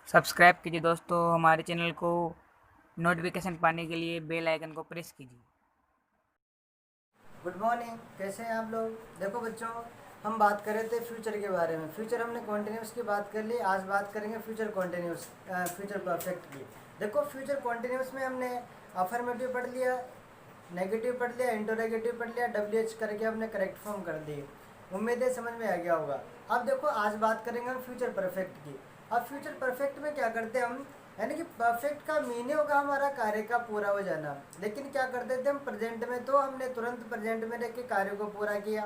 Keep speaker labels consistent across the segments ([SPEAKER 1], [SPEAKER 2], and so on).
[SPEAKER 1] Subscribe कीजिए दोस्तों हमारे चैनल को। नोटिफिकेशन पाने के लिए बेल आइकन को प्रेस कीजिए।
[SPEAKER 2] गुड मॉर्निंग, कैसे हैं आप लोग। देखो बच्चों, हम बात कर रहे थे फ्यूचर के बारे में। फ्यूचर हमने कॉन्टिन्यूस की बात कर ली, आज बात करेंगे फ्यूचर कॉन्टिन्यूस, फ्यूचर परफेक्ट की। देखो फ्यूचर कॉन्टिन्यूस में हमने अफर्मेटिव पढ़ लिया, नेगेटिव पढ़ लिया, इंटरोगेटिव पढ़ लिया, WH करके हमने करेक्ट फॉर्म कर दिए। उम्मीद है समझ में आ गया होगा। अब देखो आज बात करेंगे हम फ्यूचर परफेक्ट की। अब फ्यूचर परफेक्ट में क्या करते हैं हम, यानी कि परफेक्ट का मीनिंग होगा हमारा कार्य का पूरा हो जाना। लेकिन क्या करते थे हम प्रेजेंट में, तो हमने तुरंत प्रेजेंट में रह के कार्य को पूरा किया।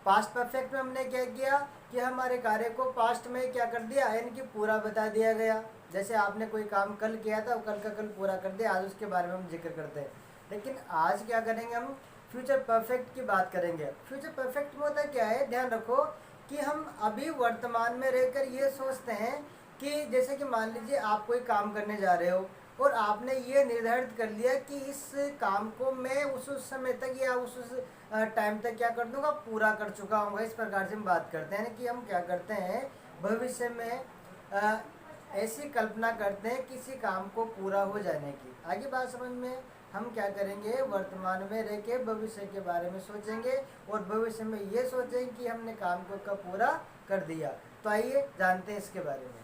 [SPEAKER 2] पास्ट परफेक्ट में हमने क्या किया कि हमारे कार्य को पास्ट में क्या कर दिया, यानी कि पूरा बता दिया गया। जैसे आपने कोई काम कल किया था, वो कल का कल पूरा कर दिया, आज उसके बारे में हम जिक्र करते हैं। लेकिन आज क्या करेंगे हम, फ्यूचर परफेक्ट की बात करेंगे। फ्यूचर परफेक्ट में होता क्या है, ध्यान रखो कि हम अभी वर्तमान में रहकर ये सोचते हैं कि जैसे कि मान लीजिए आप कोई काम करने जा रहे हो और आपने ये निर्धारित कर लिया कि इस काम को मैं उस समय तक या उस टाइम तक क्या कर दूंगा, पूरा कर चुका हूँ। इस प्रकार से हम बात करते हैं कि हम क्या करते हैं, भविष्य में ऐसी कल्पना करते हैं किसी काम को पूरा हो जाने की। आगे बात समझ में, हम क्या करेंगे, वर्तमान में रह के भविष्य के बारे में सोचेंगे और भविष्य में ये सोचेंगे कि हमने काम को कब पूरा कर दिया। तो आइए जानते हैं इसके बारे में।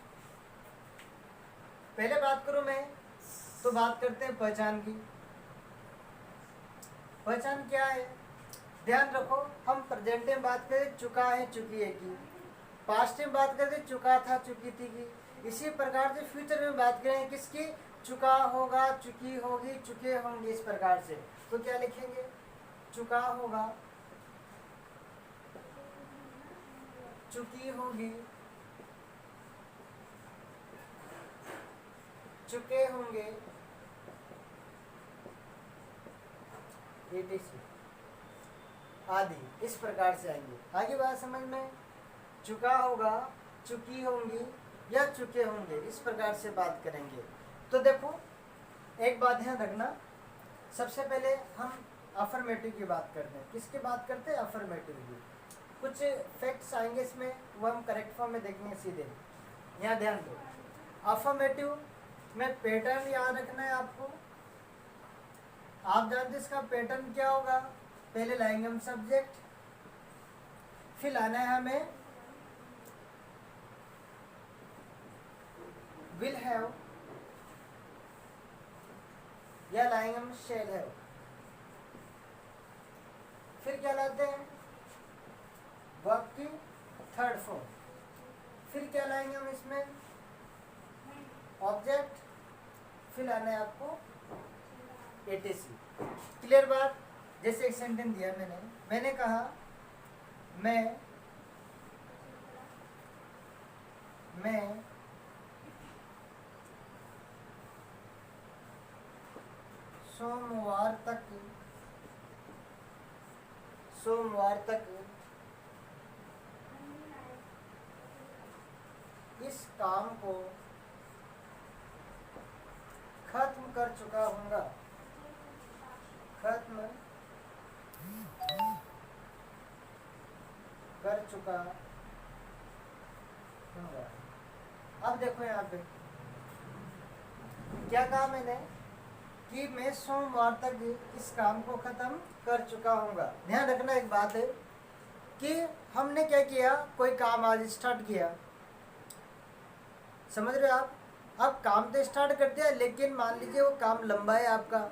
[SPEAKER 2] पहले बात करूं मैं, तो बात करते हैं पहचान की। पहचान क्या है, ध्यान रखो, हम प्रेजेंट में बात करें चुका है चुकी है की, पास्ट में बात करें चुका था चुकी थी की। इसी प्रकार से फ्यूचर में बात करें किसकी, चुका होगा, चुकी होगी, चुके होंगे। इस प्रकार से तो क्या लिखेंगे, चुका होगा, चुकी होगी, चुके होंगे, आदि। इस प्रकार से आएंगे। आगे बात समझ में, चुका होगा, चुकी होंगी या चुके होंगे, इस प्रकार से बात करेंगे। तो देखो एक बात ध्यान रखना, सबसे पहले हम अफर्मेटिव की बात करते हैं। किसकी बात करते हैं, अफर्मेटिव की। कुछ फैक्ट्स आएंगे इसमें, वो हम करेक्ट फॉर्म में देखेंगे सीधे। यहाँ ध्यान दो, अफर्मेटिव में पैटर्न याद रखना है आपको। आप जानते इसका पैटर्न क्या होगा, पहले लाएंगे हम सब्जेक्ट, फिर लाना है हमें विल हैव, या लाएंगे हम शैल हैव। फिर क्या लाते हैं, वर्ब की थर्ड फॉर्म। फिर क्या लाएंगे हम इसमें, ऑब्जेक्ट, फिर लाना है आपको एटीसी। क्लियर बात। जैसे एक सेंटेंस दिया मैंने कहा मैं सोमवार तक इस काम को खत्म कर चुका हूँगा, खत्म कर चुका हूँगा। अब देखो यहाँ पे क्या कहा मैंने, कि मैं सोमवार तक इस काम को खत्म कर चुका हूँगा। ध्यान रखना एक बात है कि हमने क्या किया, कोई काम आज स्टार्ट किया, समझ रहे हो आप। अब काम तो स्टार्ट कर दिया, लेकिन मान लीजिए वो काम लंबा है आपका,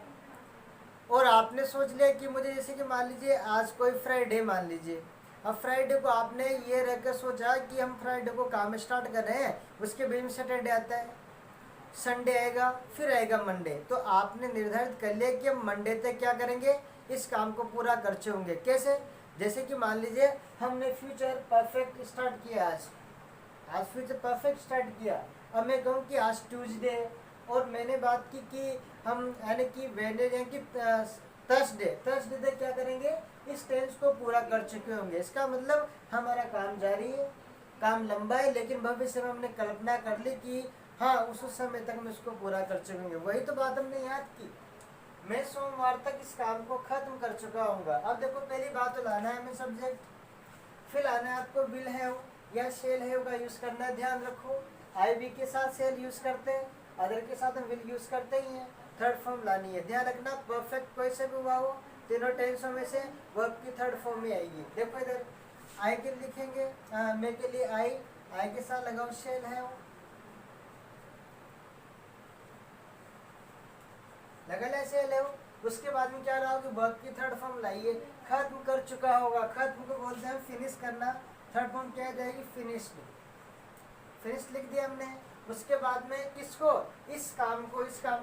[SPEAKER 2] और आपने सोच लिया कि मुझे, जैसे कि मान लीजिए आज कोई फ्राइडे मान लीजिए, अब फ्राइडे को आपने ये रहकर सोचा कि हम फ्राइडे को काम स्टार्ट कर रहे हैं, उसके बीच में सैटरडे आता है, संडे आएगा, फिर आएगा मंडे। तो आपने निर्धारित कर लिया कि हम मंडे तक क्या करेंगे, इस काम को पूरा कर चुके। कैसे, जैसे कि मान लीजिए हमने फ्यूचर परफेक्ट स्टार्ट किया, आज फ्यूचर परफेक्ट स्टार्ट किया। अब मैं कहूँ कि आज ट्यूसडे, और मैंने बात की कि हम यानी कि वेडनेसडे की थर्सडे तक क्या करेंगे, इस टेंस को पूरा कर चुके होंगे। इसका मतलब हमारा काम जारी है, काम लंबा है, लेकिन भविष्य में हमने कल्पना कर ली कि हाँ उस समय तक हम इसको पूरा कर चुकेंगे। वही तो बात हमने याद की, मैं सोमवार तक इस काम को खत्म कर चुका हूँगा। अब देखो पहली बात तो लाना है हमें सब्जेक्ट, फिर लाना है आपको विल हैव या शेल हैव का यूज करना है। ध्यान रखो आई बी के साथ सेल यूज करते हैं, अदर के साथ हम विल यूज करते ही हैं। थर्ड फॉर्म लानी है, ध्यान रखना परफेक्ट कोई से भी हुआ हो तीनों टेंसों में से वर्ब की थर्ड फॉर्म में आएगी। देखो इधर आई के लिखेंगे, मैं के लिए आई के साथ लगाओ शेल है, लगा सेल है। उसके बाद में क्या लाओगे, वर्ब की थर्ड फॉर्म लाइए, खत्म कर चुका होगा, खत्म को बोलते हैं फिनिश करना, थर्ड फॉर्म क्या जाएगी फिनिश्ड, फिनिश लिख दिया हमने। उसके बाद में किसको, इस काम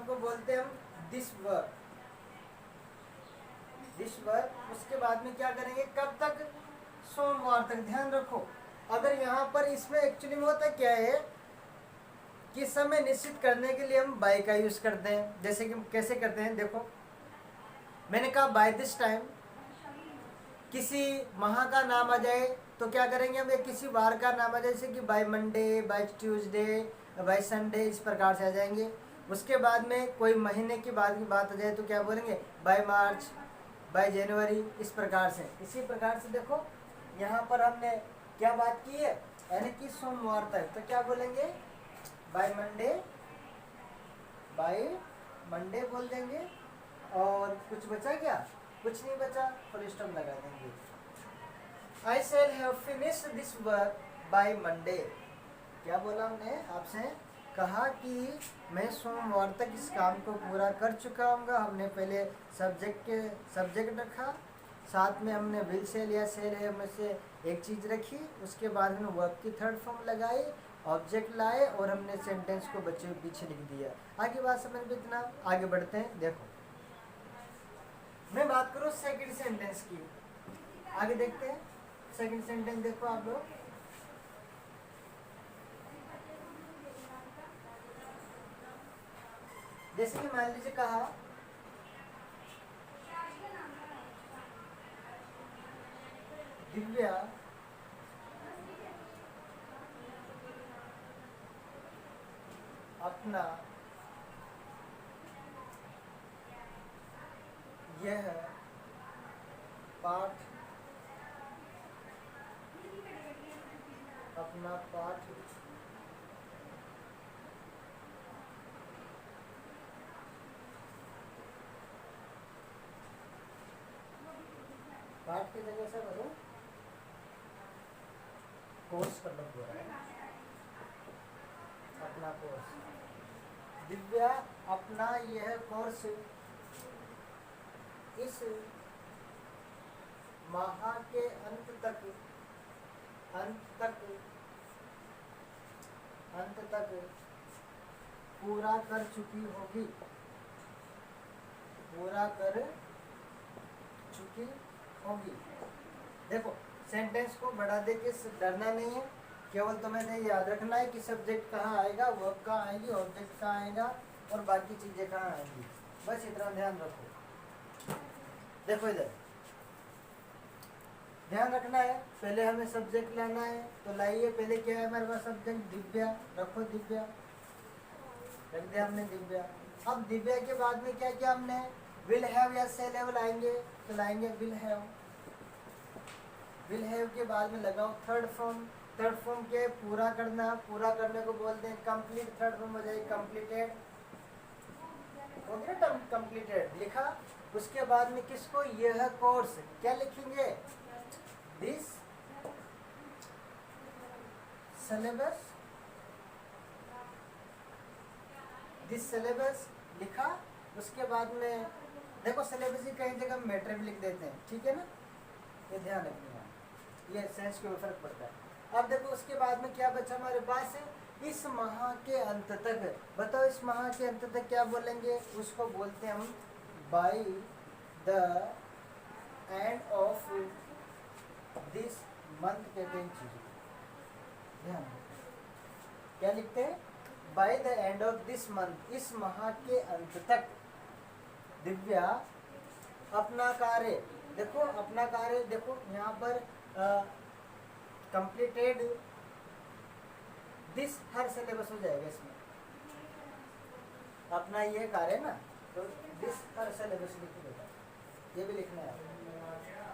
[SPEAKER 2] को बोलते हैं हम दिस वर्ब, दिस वर्ब। उसके बाद में क्या करेंगे, कब तक, सोमवार तक। ध्यान रखो अगर यहाँ पर इसमें एक्चुअली में होता क्या है कि समय निश्चित करने के लिए हम बाय का यूज करते हैं। जैसे कि कैसे करते हैं, देखो मैंने कहा बाय दिस टाइम, किसी माह का नाम आ जाए तो क्या करेंगे हम, किसी वार का नाम आ जाए, जैसे कि by Monday, by Tuesday, by Sunday, इस प्रकार से आ जाएंगे। उसके बाद में कोई महीने की बाद की बात आ जाए तो क्या बोलेंगे, बाय मार्च, बाय जनवरी, इस प्रकार से। इसी प्रकार से देखो यहाँ पर हमने क्या बात की है, यानी कि सोमवार तक, तो क्या बोलेंगे बाय मंडे, बाय मंडे बोल देंगे। और कुछ बचा क्या, कुछ नहीं बचा, फुल स्टॉप लगा देंगे। I shall have finished this work by Monday. क्या बोला हमने आपसे, कहा कि मैं सोमवार तक इस काम को पूरा कर चुका हूँगा। हमने पहले सब्जेक्ट रखा, साथ में हमने विल सेल या सेल है में से एक चीज़ रखी, उसके बाद हमने वर्ब की थर्ड फॉर्म लगाई, ऑब्जेक्ट लाए और हमने सेंटेंस को बच्चे के पीछे लिख दिया। आगे बात समझ में, इतना आगे बढ़ते हैं। देखो मैं बात करूँ सेकंड सेंटेंस की, आगे देखते हैं। सेकंड सेंटेंस देखो आप लोग, जैसे कि मान लीजिए कहा दिव्या अपना यह पाठ पाठ की जगह से बोलो कोर्स का मतलब हो रहा है, अपना कोर्स। दिव्या अपना यह कोर्स इस माह के अंत तक पूरा कर चुकी होगी, देखो सेंटेंस को बढ़ा दे के डरना नहीं है, केवल तुम्हें ये याद रखना है कि सब्जेक्ट कहाँ आएगा, वर्ब कहाँ आएगी, ऑब्जेक्ट कहाँ आएगा और बाकी चीज़ें कहाँ आएंगी, बस इतना ध्यान रखो। देखो इधर ध्यान रखना है, पहले हमें सब्जेक्ट लाना है, तो लाइए। पहले क्या है हमारे पास सब्जेक्ट, दिव्या, रखो दिव्या, रख दिया हमने दिव्या। अब दिव्या के बाद में क्या किया हमने, विल हैव या सेल हैव लाएंगे, तो लाएंगे विल हैव। विल हैव के बाद में लगाओ थर्ड फॉर्म के पूरा करना, पूरा करने को बोलते हैं कंप्लीट। थर्ड फॉर्म हो जाएगी कंप्लीटेड, कंप्लीटेड लिखा। उसके बाद में किसको, यह कोर्स, क्या लिखेंगे, दिस सिलेबस लिखा। उसके बाद में देखो सिलेबस की कई जगह मैटर भी लिख देते हैं, ठीक है ना, ये ध्यान रखना, ये सेंस के ऊपर फर्क पड़ता है। अब देखो उसके बाद में क्या बचा हमारे पास है, इस माह के अंत तक। बताओ इस माह के अंत तक क्या बोलेंगे, उसको बोलते हैं हम by the end of this month, कहते हैं चीज़, ध्यान क्या लिखते हैं, by the end of this month, इस माह के अंत तक दिव्या अपना कार्य, देखो अपना कार्य, देखो यहाँ पर कंप्लीटेड दिस, हर सिलेबस हो जाएगा इसमें, अपना ये कार्य ना, तो दिस हर सिलेबस लिख देगा, ये भी लिखना है,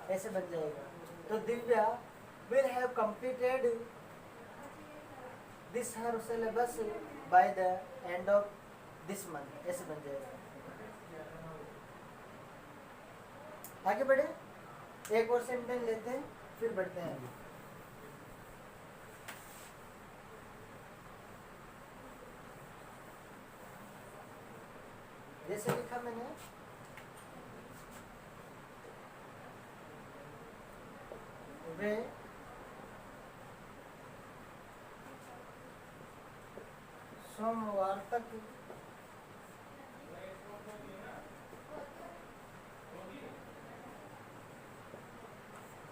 [SPEAKER 2] ऐसे बन जाएगा। तो Divya will have completed this her syllabus by the end of this month, ऐसे बन जाएगा। आगे बढ़े, एक और सेंटेंस लेते हैं फिर बढ़ते हैं आगे। जैसे लिखा मैंने, वे सोमवार तक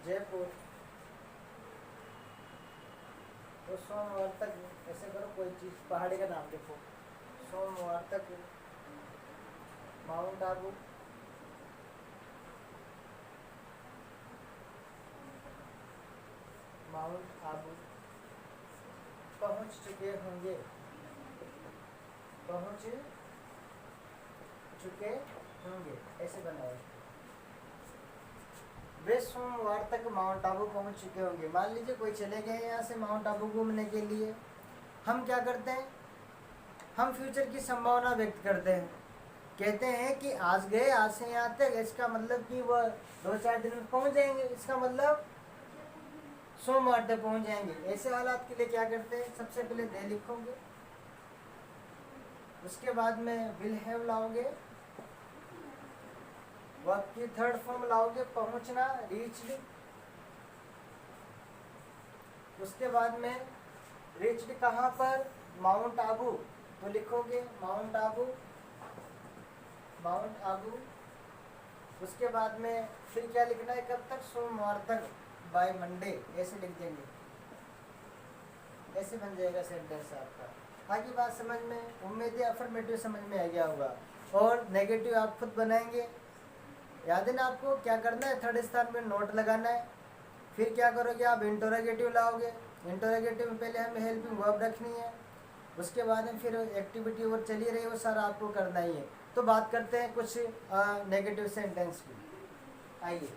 [SPEAKER 2] जयपुर, तो सोमवार तक ऐसे करो, कोई चीज़ पहाड़ी का नाम लिखो, सोमवार तक माउंट आबू पहुंच चुके होंगे, पहुंच चुके होंगे, ऐसे बनाओ। वे सोमवार तक माउंट आबू पहुंच चुके होंगे। मान लीजिए कोई चले गए यहाँ से माउंट आबू घूमने के लिए, हम क्या करते हैं, हम फ्यूचर की संभावना व्यक्त करते हैं, कहते हैं कि आज गए, आज से यहाँ तक, इसका मतलब कि वह 2-4 दिन में पहुंच जाएंगे, इसका मतलब सोमवार तक पहुंच जाएंगे। ऐसे हालात के लिए क्या करते हैं, सबसे पहले दे लिखोगे, उसके बाद में विल हैव लाओगे, वर्ब की थर्ड फॉर्म लाओगे, पहुंचना रीच्ड, उसके बाद में रीच्ड कहाँ पर, माउंट आबू, तो लिखोगे माउंट आबू, माउंट आबू। उसके बाद में फिर क्या लिखना है, कब तक, सोमवार तक, बाय मंडे, ऐसे लिख देंगे, ऐसे बन जाएगा सेंटेंस आपका। आगे बात समझ में, उम्मीद है अफर्मेटिव समझ में आ गया होगा। और नेगेटिव आप खुद बनाएंगे, याद है ना आपको क्या करना है, थर्ड स्थान में नोट लगाना है। फिर क्या करोगे आप, इंटरोगेटिव लाओगे, इंटरोगेटिव में पहले हमें हेल्पिंग वर्ब रखनी है, उसके बाद में फिर एक्टिविटी और चली रही, वो सारा आपको करना ही है। तो बात करते हैं कुछ नेगेटिव सेंटेंस की, आइए।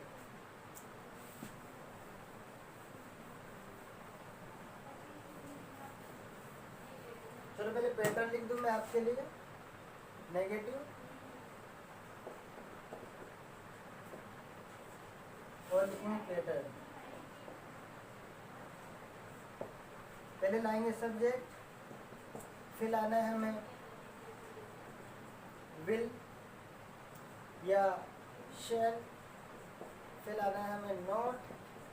[SPEAKER 2] चलो पहले पैटर्न लिख दूं मैं आपके लिए, नेगेटिव और लिखेंगे पैटर्न। पहले लाएंगे सब्जेक्ट, फिर आना है हमें विल या शैल, फिर आना है हमें नॉट,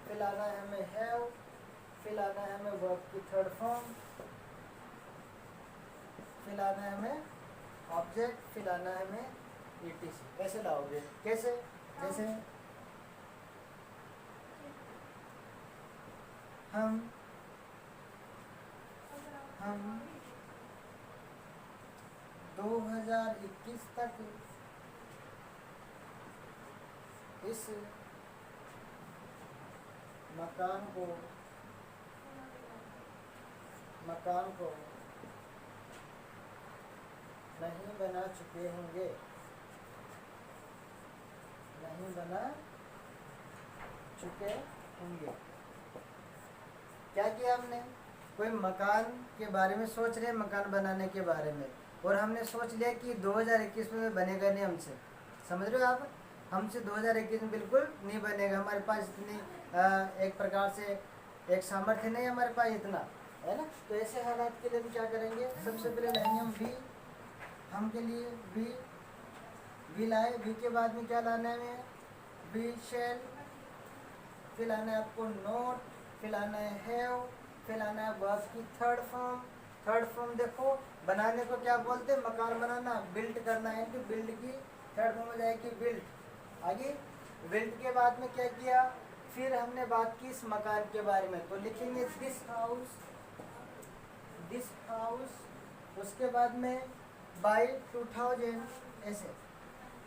[SPEAKER 2] फिर आना है हमें हैव, फिर आना है हमें वर्ब की थर्ड फॉर्म, फिर आना है हमें ऑब्जेक्ट, फिर आना है हमें ETC। ऐसे लाओगे, कैसे, जैसे हम 2021 तक इस मकान को नहीं बना चुके होंगे, नहीं बना चुके होंगे। क्या किया हमने, कोई मकान के बारे में सोच रहे हैं, मकान बनाने के बारे में, और हमने सोच लिया कि 2021 में बनेगा नहीं हमसे, समझ रहे हो आप, हमसे 2021 में बिल्कुल नहीं बनेगा, हमारे पास इतनी एक प्रकार से एक सामर्थ्य नहीं है हमारे पास इतना, है ना। तो ऐसे हालात के लिए हम क्या करेंगे, सबसे पहले लाएंगे हम वी, हम के लिए वी लाए, वी के बाद में क्या लाना है, वी शैल, फिर लाना है आपको नोट, फिर लाना है हैव, फिर लाना है वर्ब की थर्ड फॉर्म देखो, बनाने को क्या बोलते हैं, मकान बनाना, बिल्ड करना है, कि बिल्ड की थर्ड फॉर्म हो जाएगी बिल्ड। आगे बिल्ड के बाद में क्या किया, फिर हमने बात की इस मकान के बारे में, तो लिखेंगे दिस हाउस, उसके बाद में बाय 2000, ऐसे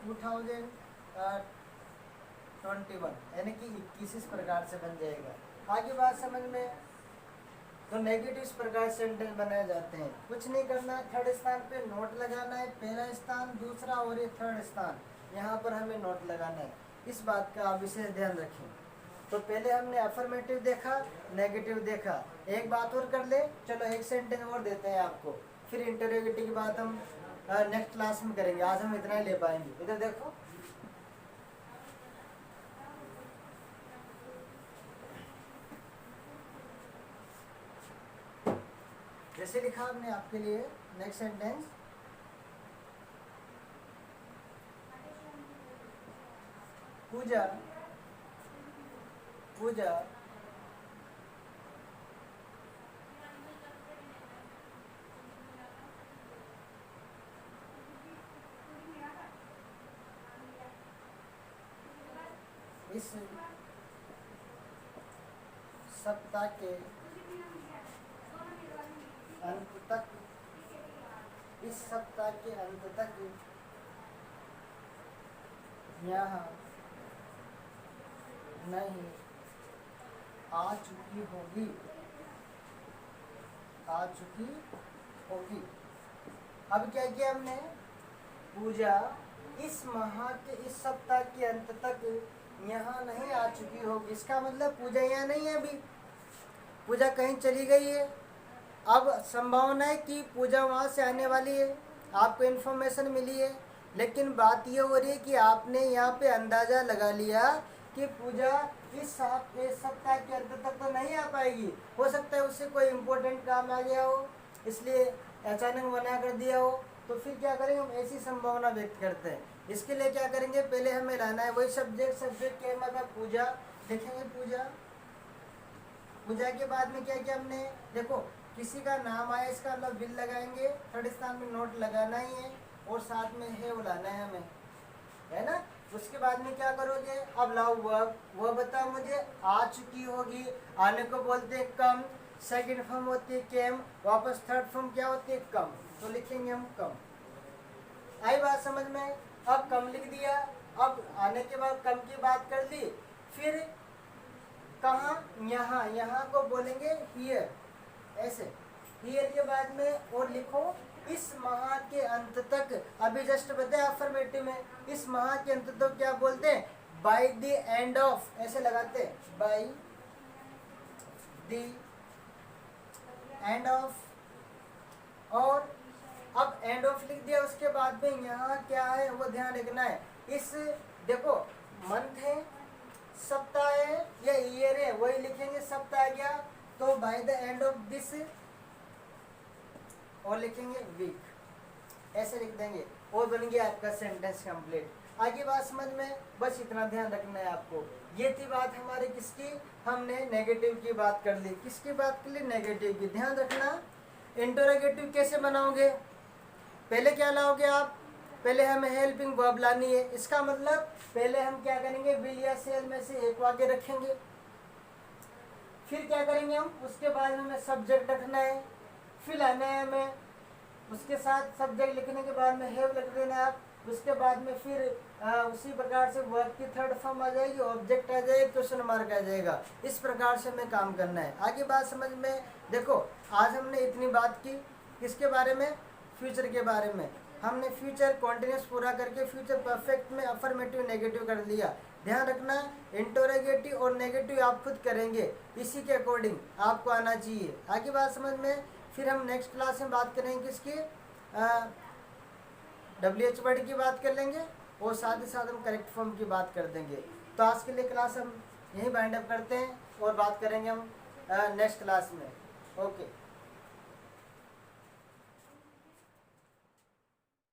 [SPEAKER 2] 2021 यानी कि 21 इस प्रकार से बन जाएगा। आगे बात समझ में, तो नेगेटिव इस प्रकार सेंटेंस बनाए जाते हैं, कुछ नहीं करना है, थर्ड स्थान पे नोट लगाना है, पहला स्थान, दूसरा और ये थर्ड स्थान, यहाँ पर हमें नोट लगाना है, इस बात का आप विशेष ध्यान रखें। तो पहले हमने अफर्मेटिव देखा, नेगेटिव देखा। एक बात और कर ले, चलो एक सेंटेंस और देते हैं आपको, फिर इंटरोगेटिव की बात हम नेक्स्ट क्लास में करेंगे। आज हम इतना ही ले पाएंगे। इधर देखो, जैसे लिखा हमने आपके लिए नेक्स्ट सेंटेंस, पूजा पूजा इस सप्ताह के अंत तक, इस सप्ताह के अंत तक यहाँ नहीं आ चुकी होगी, आ चुकी होगी। अब क्या किया हमने, पूजा इस माह के इस सप्ताह के अंत तक यहाँ नहीं आ चुकी होगी। इसका मतलब पूजा यहाँ नहीं है, अभी पूजा कहीं चली गई है। अब संभावना है कि पूजा वहाँ से आने वाली है, आपको इन्फॉर्मेशन मिली है, लेकिन बात ये हो रही है कि आपने यहाँ पे अंदाज़ा लगा लिया कि पूजा इस सप्ताह के अंत तक तो नहीं आ पाएगी। हो सकता है उससे कोई इम्पोर्टेंट काम आ गया हो, इसलिए अचानक मना कर दिया हो। तो फिर क्या करेंगे, हम ऐसी संभावना व्यक्त करते हैं। इसके लिए क्या करेंगे, पहले हमें लाना है वही सब्जेक्ट के मतलब पूजा लिखेंगे। पूजा के बाद में क्या किया हमने, देखो किसी का नाम आया, इसका मतलब बिल लगाएंगे, थर्ड स्थान में नोट लगाना ही है, और साथ में है बुलाना है हमें, है ना। उसके बाद में क्या करोगे, अब लाओ वह बता मुझे आ चुकी होगी, आने को बोलते हैं कम, सेकंड फॉर्म होती है केम, वापस थर्ड फॉर्म क्या होती है कम, तो लिखेंगे हम कम। आई बात समझ में। अब कम लिख दिया, अब आने के बाद कम की बात कर ली, फिर कहाँ, यहाँ, यहाँ को बोलेंगे हियर, ऐसे हियर के बाद में और लिखो इस माह के अंत तक। अभी जस्ट बताया अफर्मेटिव में, इस माह के अंत तक क्या बोलते हैं, बाय द एंड ऑफ, ऐसे लगाते हैं, बाय द एंड ऑफ। और अब एंड ऑफ लिख दिया, उसके बाद में यहाँ क्या है वो ध्यान रखना है। इस देखो मंथ है, सप्ताह है या ईयर है, वही लिखेंगे, सप्ताह गया तो by the end of this, और लिखेंगे वीक, ऐसे लिख देंगे और बन गया आपका सेंटेंस कंप्लीट। आगे बात समझ में, बस इतना ध्यान रखना है आपको। ये थी बात हमारी किसकी, हमने नेगेटिव की बात कर ली। किसकी बात कर ली, नेगेटिव की। ध्यान रखना, इंटरोगेटिव कैसे बनाओगे, पहले क्या लाओगे आप, पहले हमें हेल्पिंग वर्ब लानी है। इसका मतलब पहले हम क्या करेंगे, विल या सेल में से एक वाक्य रखेंगे, फिर क्या करेंगे हम, उसके बाद हमें सब्जेक्ट रखना है, फिर लाना है हमें, उसके साथ सब्जेक्ट लिखने के बाद में हैव लिख देना है आप, उसके बाद में फिर उसी प्रकार से वर्ब की थर्ड फॉर्म आ जाएगी, ऑब्जेक्ट आ जाएगा, क्वेश्चन मार्क आ जाएगा। इस प्रकार से हमें काम करना है। आगे बात समझ में। देखो आज हमने इतनी बात की किसके बारे में, फ्यूचर के बारे में। हमने फ्यूचर कॉन्टिन्यूस पूरा करके फ्यूचर परफेक्ट में अफर्मेटिव नेगेटिव कर लिया। ध्यान रखना, इंटरोगेटिव और नेगेटिव आप खुद करेंगे, इसी के अकॉर्डिंग आपको आना चाहिए। आगे बात समझ में। फिर हम नेक्स्ट क्लास में बात करेंगे किसकी, WH वर्ड की बात कर लेंगे, और साथ ही साथ हम करेक्ट फॉर्म की बात कर देंगे। तो आज के लिए क्लास हम यहीं बाइंड अप करते हैं, और बात करेंगे हम नेक्स्ट क्लास में। ओके।